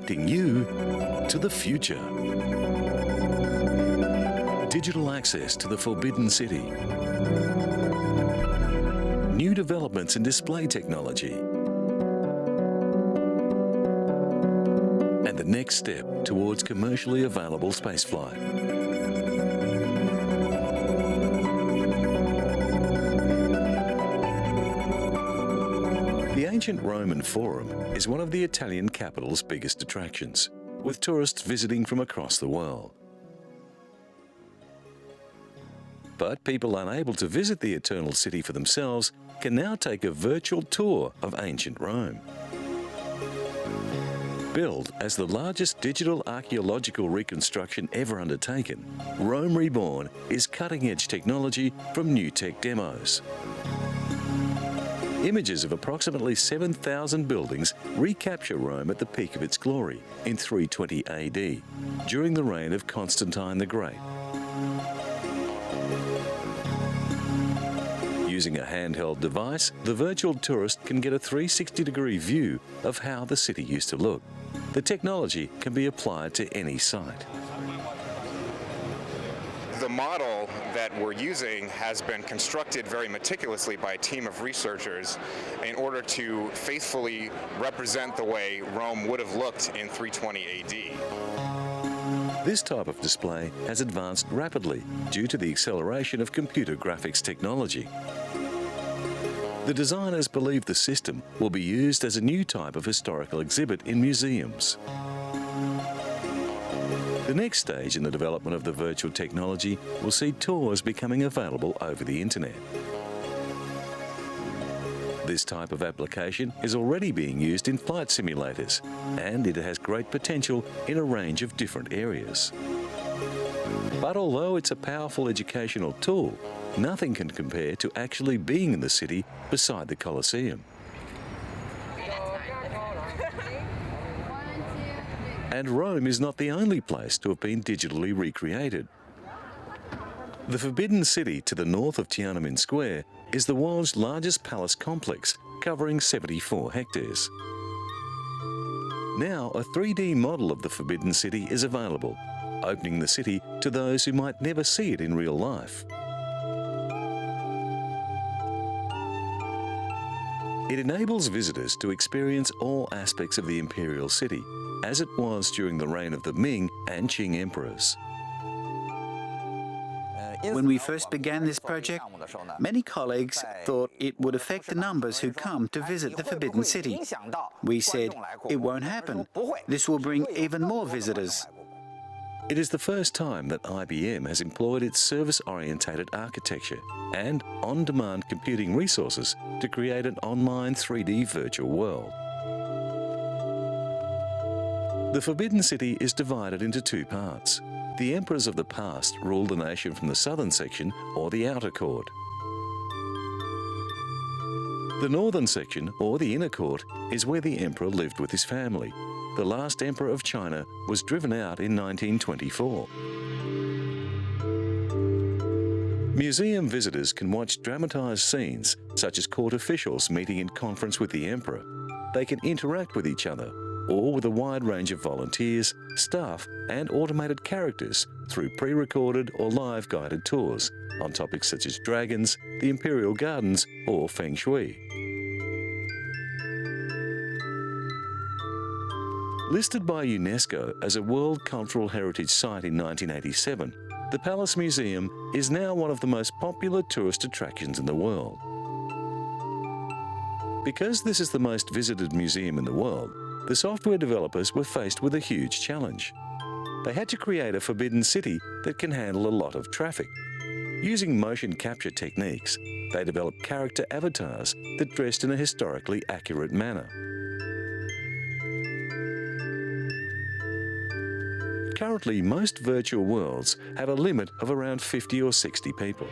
connecting you to the future. Digital access to the Forbidden City. New developments in display technology. And the next step towards commercially available spaceflight. The ancient Roman Forum is one of the Italian capital's biggest attractions, with tourists visiting from across the world. But people unable to visit the Eternal City for themselves can now take a virtual tour of ancient Rome. Billed as the largest digital archaeological reconstruction ever undertaken, Rome Reborn is cutting-edge technology from new tech demos. Images of approximately 7,000 buildings recapture Rome at the peak of its glory in 320 AD, during the reign of Constantine the Great. Using a handheld device, the virtual tourist can get a 360-degree view of how the city used to look. The technology can be applied to any site. The model that we're using has been constructed very meticulously by a team of researchers in order to faithfully represent the way Rome would have looked in 320 AD. This type of display has advanced rapidly due to the acceleration of computer graphics technology. The designers believe the system will be used as a new type of historical exhibit in museums. The next stage in the development of the virtual technology will see tours becoming available over the internet. This type of application is already being used in flight simulators, and it has great potential in a range of different areas. But although it's a powerful educational tool, nothing can compare to actually being in the city beside the Colosseum. And Rome is not the only place to have been digitally recreated. The Forbidden City to the north of Tiananmen Square is the world's largest palace complex, covering 74 hectares. Now, a 3D model of the Forbidden City is available, opening the city to those who might never see it in real life. It enables visitors to experience all aspects of the imperial city, as it was during the reign of the Ming and Qing emperors. When we first began this project, many colleagues thought it would affect the numbers who come to visit the Forbidden City. We said, it won't happen. This will bring even more visitors. It is the first time that IBM has employed its service-orientated architecture and on-demand computing resources to create an online 3D virtual world. The Forbidden City is divided into two parts. The emperors of the past ruled the nation from the southern section or the outer court. The northern section, or the inner court, is where the emperor lived with his family. The last emperor of China was driven out in 1924. Museum visitors can watch dramatized scenes, such as court officials meeting in conference with the emperor. They can interact with each other, or with a wide range of volunteers, staff and automated characters through pre-recorded or live guided tours on topics such as dragons, the imperial gardens or feng shui. Listed by UNESCO as a World Cultural Heritage Site in 1987, the Palace Museum is now one of the most popular tourist attractions in the world. Because this is the most visited museum in the world, the software developers were faced with a huge challenge. They had to create a forbidden city that can handle a lot of traffic. Using motion capture techniques, they developed character avatars that dressed in a historically accurate manner. Currently, most virtual worlds have a limit of around 50 or 60 people.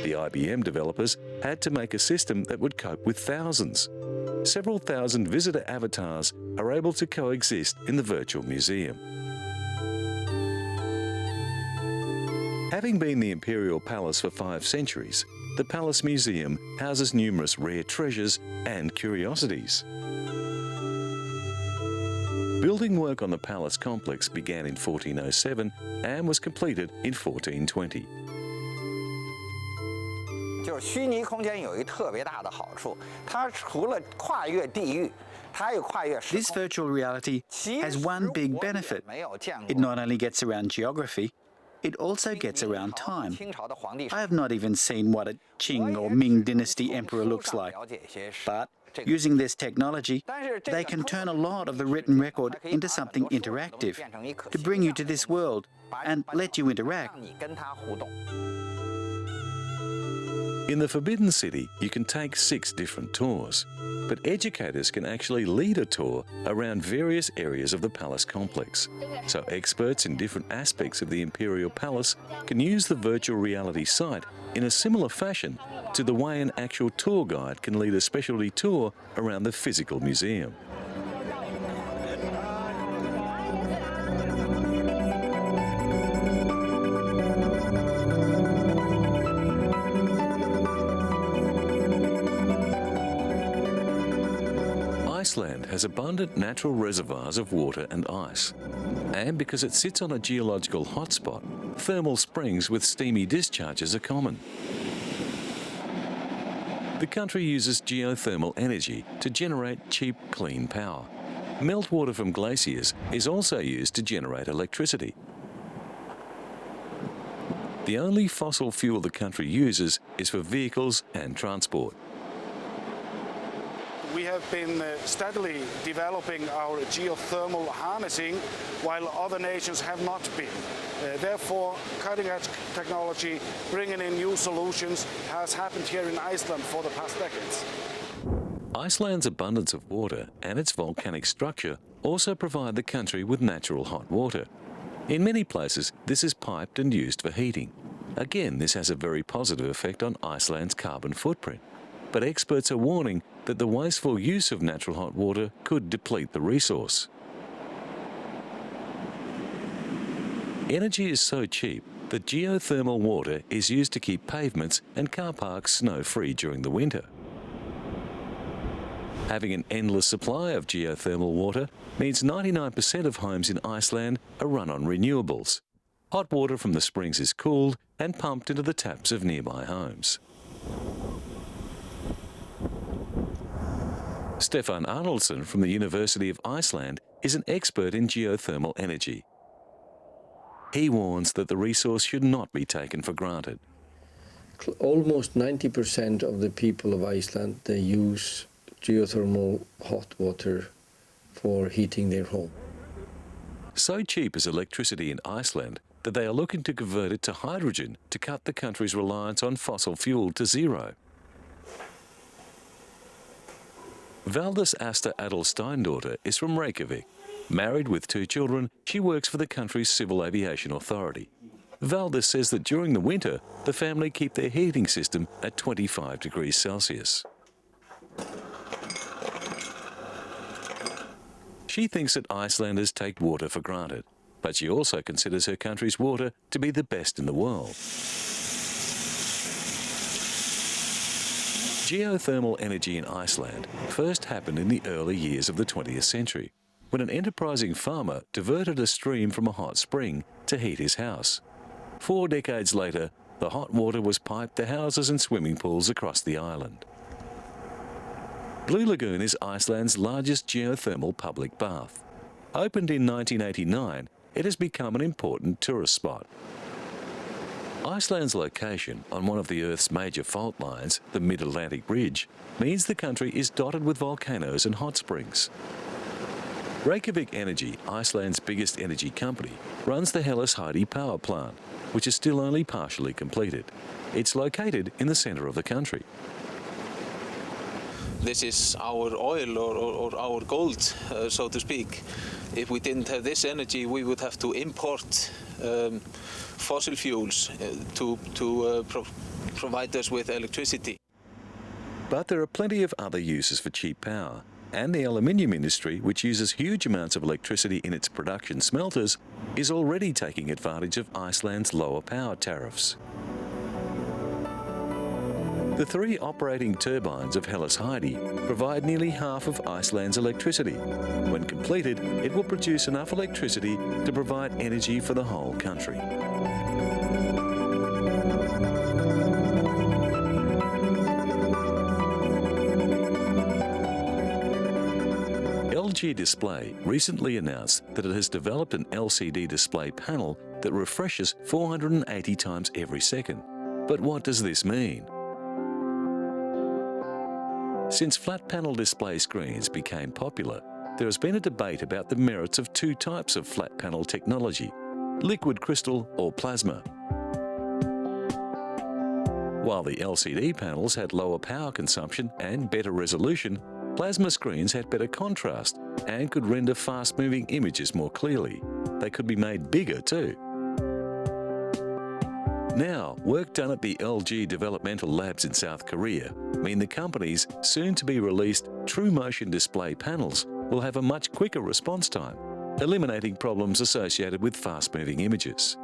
The IBM developers had to make a system that would cope with thousands. Several thousand visitor avatars are able to coexist in the virtual museum. Having been the Imperial Palace for 5 centuries, the Palace Museum houses numerous rare treasures and curiosities. Building work on the palace complex began in 1407 and was completed in 1420. 就是虚拟空间有一特别大的好处，它除了跨越地域，它又跨越时 This 空。 virtual reality has one big benefit. It not only gets around geography, it also gets around time. 清朝的皇帝 I have not even seen what a Qing or Ming dynasty emperor looks like. But using this technology, they can turn a lot of the written record into something interactive to bring you to this world and let you interact. 让你跟他互动。 In the Forbidden City, you can take 6 different tours, but educators can actually lead a tour around various areas of the palace complex. So experts in different aspects of the Imperial Palace can use the virtual reality site in a similar fashion to the way an actual tour guide can lead a specialty tour around the physical museum. Iceland has abundant natural reservoirs of water and ice. And because it sits on a geological hotspot, thermal springs with steamy discharges are common. The country uses geothermal energy to generate cheap, clean power. Meltwater from glaciers is also used to generate electricity. The only fossil fuel the country uses is for vehicles and transport. We have been steadily developing our geothermal harnessing while other nations have not been. Therefore, cutting-edge technology, bringing in new solutions, has happened here in Iceland for the past decades. Iceland's abundance of water and its volcanic structure also provide the country with natural hot water. In many places, this is piped and used for heating. Again, this has a very positive effect on Iceland's carbon footprint. But experts are warning that the wasteful use of natural hot water could deplete the resource. Energy is so cheap that geothermal water is used to keep pavements and car parks snow-free during the winter. Having an endless supply of geothermal water means 99% of homes in Iceland are run on renewables. Hot water from the springs is cooled and pumped into the taps of nearby homes. Stefan Arnoldsson from the University of Iceland is an expert in geothermal energy. He warns that the resource should not be taken for granted. Almost 90% of the people of Iceland, they use geothermal hot water for heating their home. So cheap is electricity in Iceland that they are looking to convert it to hydrogen to cut the country's reliance on fossil fuel to zero. Valdis Asta Adelsteindaughter is from Reykjavik. Married with 2 children, she works for the country's Civil Aviation Authority. Valdis says that during the winter, the family keep their heating system at 25 degrees Celsius. She thinks that Icelanders take water for granted, but she also considers her country's water to be the best in the world. Geothermal energy in Iceland first happened in the early years of the 20th century, when an enterprising farmer diverted a stream from a hot spring to heat his house. 4 decades later, the hot water was piped to houses and swimming pools across the island. Blue Lagoon is Iceland's largest geothermal public bath. Opened in 1989, it has become an important tourist spot. Iceland's location on one of the Earth's major fault lines, the Mid-Atlantic Ridge, means the country is dotted with volcanoes and hot springs. Reykjavik Energy, Iceland's biggest energy company, runs the Hellisheidi power plant, which is still only partially completed. It's located in the centre of the country. This is our oil or our gold, so to speak. If we didn't have this energy, we would have to import fossil fuels to provide us with electricity. But there are plenty of other uses for cheap power, and the aluminium industry, which uses huge amounts of electricity in its production smelters, is already taking advantage of Iceland's lower power tariffs. The 3 operating turbines of Hellas Heidi provide nearly half of Iceland's electricity. When completed, it will produce enough electricity to provide energy for the whole country. LG Display recently announced that it has developed an LCD display panel that refreshes 480 times every second. But what does this mean? Since flat panel display screens became popular, there has been a debate about the merits of 2 types of flat panel technology, liquid crystal or plasma. While the LCD panels had lower power consumption and better resolution, plasma screens had better contrast and could render fast-moving images more clearly. They could be made bigger too. Now, work done at the LG developmental labs in South Korea mean the company's soon-to-be-released True Motion display panels will have a much quicker response time, eliminating problems associated with fast-moving images.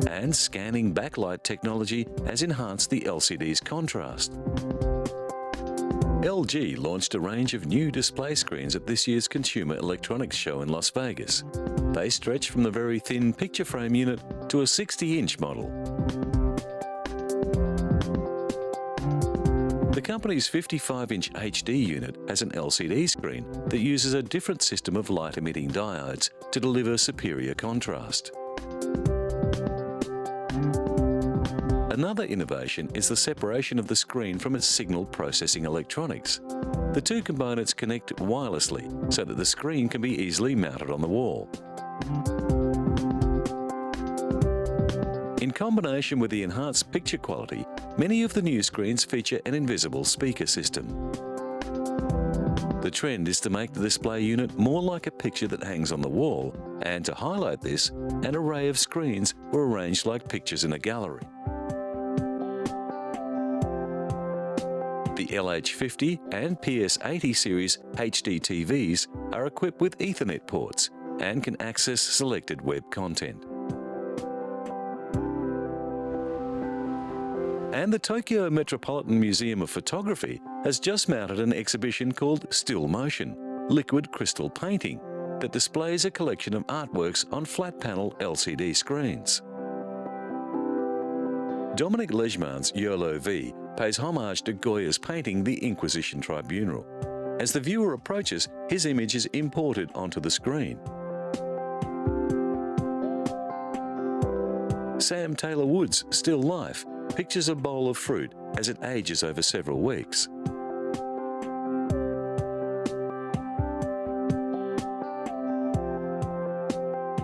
And scanning backlight technology has enhanced the LCD's contrast. LG launched a range of new display screens at this year's Consumer Electronics Show in Las Vegas. They stretch from the very thin picture frame unit to a 60-inch model. The company's 55-inch HD unit has an LCD screen that uses a different system of light-emitting diodes to deliver superior contrast. Another innovation is the separation of the screen from its signal processing electronics. The 2 components connect wirelessly so that the screen can be easily mounted on the wall. In combination with the enhanced picture quality, many of the new screens feature an invisible speaker system. The trend is to make the display unit more like a picture that hangs on the wall, and to highlight this, an array of screens were arranged like pictures in a gallery. The LH50 and PS80 series HD TVs are equipped with Ethernet ports and can access selected web content. And the Tokyo Metropolitan Museum of Photography has just mounted an exhibition called Still Motion, Liquid Crystal Painting, that displays a collection of artworks on flat-panel LCD screens. Dominic Legeman's YOLO V pays homage to Goya's painting The Inquisition Tribunal. As the viewer approaches, his image is imported onto the screen. Sam Taylor Wood's Still Life pictures a bowl of fruit as it ages over several weeks.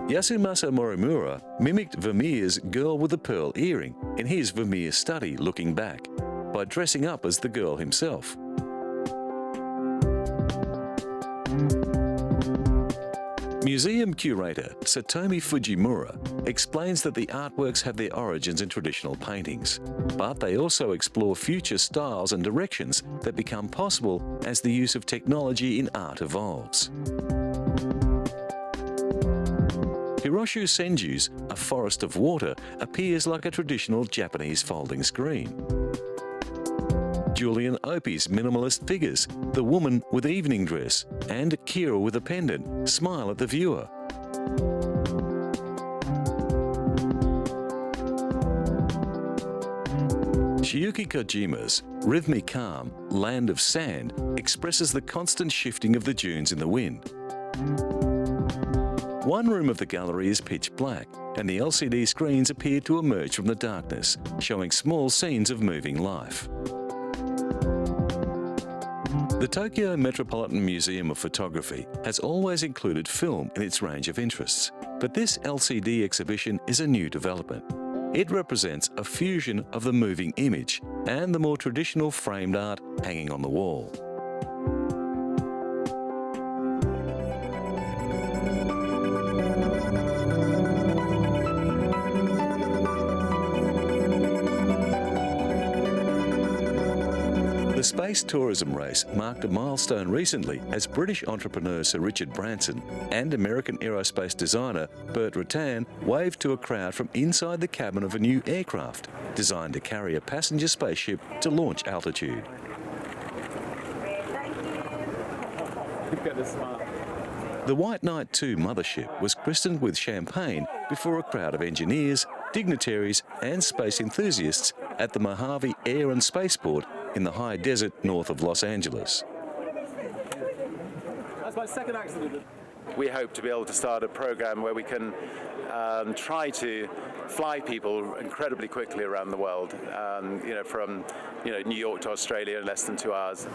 Yasumasa Morimura mimicked Vermeer's Girl with a Pearl Earring in his Vermeer study Looking Back by dressing up as the girl himself. Museum curator Satomi Fujimura explains that the artworks have their origins in traditional paintings, but they also explore future styles and directions that become possible as the use of technology in art evolves. Hiroshu Senju's A Forest of Water appears like a traditional Japanese folding screen. Julian Opie's minimalist figures, the woman with evening dress and Kira with a pendant, smile at the viewer. Shiyuki Kojima's rhythmic calm, Land of Sand expresses the constant shifting of the dunes in the wind. One room of the gallery is pitch black, and the LCD screens appear to emerge from the darkness, showing small scenes of moving life. The Tokyo Metropolitan Museum of Photography has always included film in its range of interests, but this LCD exhibition is a new development. It represents a fusion of the moving image and the more traditional framed art hanging on the wall. The space tourism race marked a milestone recently as British entrepreneur Sir Richard Branson and American aerospace designer Burt Rutan waved to a crowd from inside the cabin of a new aircraft designed to carry a passenger spaceship to launch altitude. The White Knight 2 mothership was christened with champagne before a crowd of engineers, dignitaries and space enthusiasts at the Mojave Air and Spaceport in the high desert north of Los Angeles. That's my second accident. We hope to be able to start a program where we can try to fly people incredibly quickly around the world, from New York to Australia in less than 2 hours.